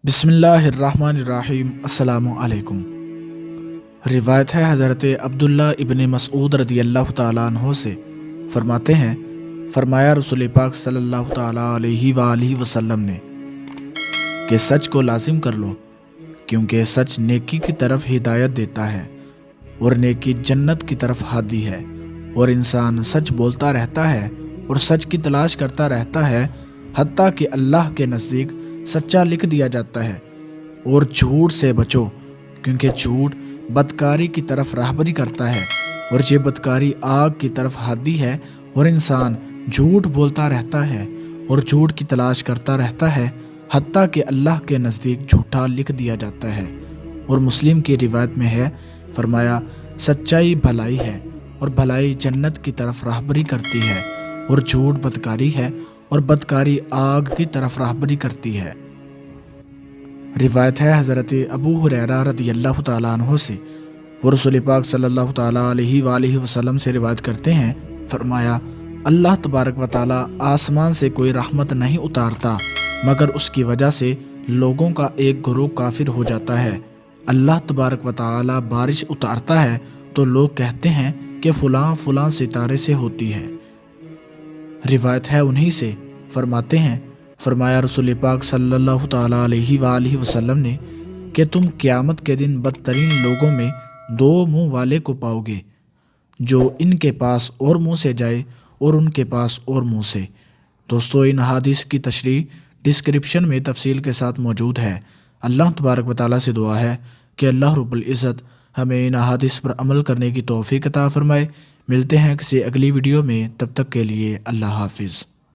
بسم اللہ الرحمن الرحیم۔ السلام علیکم۔ روایت ہے حضرت عبداللہ ابن مسعود رضی اللہ تعالیٰ عنہ سے، فرماتے ہیں فرمایا رسول پاک صلی اللہ تعالیٰ علیہ وآلہ وسلم نے کہ سچ کو لازم کر لو، کیونکہ سچ نیکی کی طرف ہدایت دیتا ہے اور نیکی جنت کی طرف ہادی ہے، اور انسان سچ بولتا رہتا ہے اور سچ کی تلاش کرتا رہتا ہے حتیٰ کہ اللہ کے نزدیک سچا لکھ دیا جاتا ہے۔ اور جھوٹ سے بچو، کیونکہ جھوٹ بدکاری کی طرف راہبری کرتا ہے، اور یہ بدکاری آگ کی طرف ہادی ہے، اور انسان جھوٹ بولتا رہتا ہے اور جھوٹ کی تلاش کرتا رہتا ہے حتیٰ کہ اللہ کے نزدیک جھوٹا لکھ دیا جاتا ہے۔ اور مسلم کی روایت میں ہے، فرمایا سچائی بھلائی ہے اور بھلائی جنت کی طرف راہبری کرتی ہے، اور جھوٹ بدکاری ہے اور بدکاری آگ کی طرف راہبری کرتی ہے۔ روایت ہے حضرت ابو ہریرہ رضی اللہ تعالیٰ عنہ سے، وہ رسول پاک صلی اللہ تعالیٰ علیہ وآلہ وسلم سے روایت کرتے ہیں، فرمایا اللہ تبارک و تعالیٰ آسمان سے کوئی رحمت نہیں اتارتا مگر اس کی وجہ سے لوگوں کا ایک گروہ کافر ہو جاتا ہے۔ اللہ تبارک و تعالیٰ بارش اتارتا ہے تو لوگ کہتے ہیں کہ فلاں فلاں ستارے سے ہوتی ہے۔ روایت ہے انہی سے، فرماتے ہیں فرمایا رسول پاک صلی اللہ تعالیٰ علیہ وآلہ وسلم نے کہ تم قیامت کے دن بدترین لوگوں میں دو منہ والے کو پاؤ گے، جو ان کے پاس اور منہ سے جائے اور ان کے پاس اور منہ سے۔ دوستو، ان حدیث کی تشریح ڈسکرپشن میں تفصیل کے ساتھ موجود ہے۔ اللہ تبارک و تعالیٰ سے دعا ہے کہ اللہ رب العزت ہمیں ان احادیث پر عمل کرنے کی توفیق عطا فرمائے۔ ملتے ہیں کسی اگلی ویڈیو میں، تب تک کے لیے اللہ حافظ۔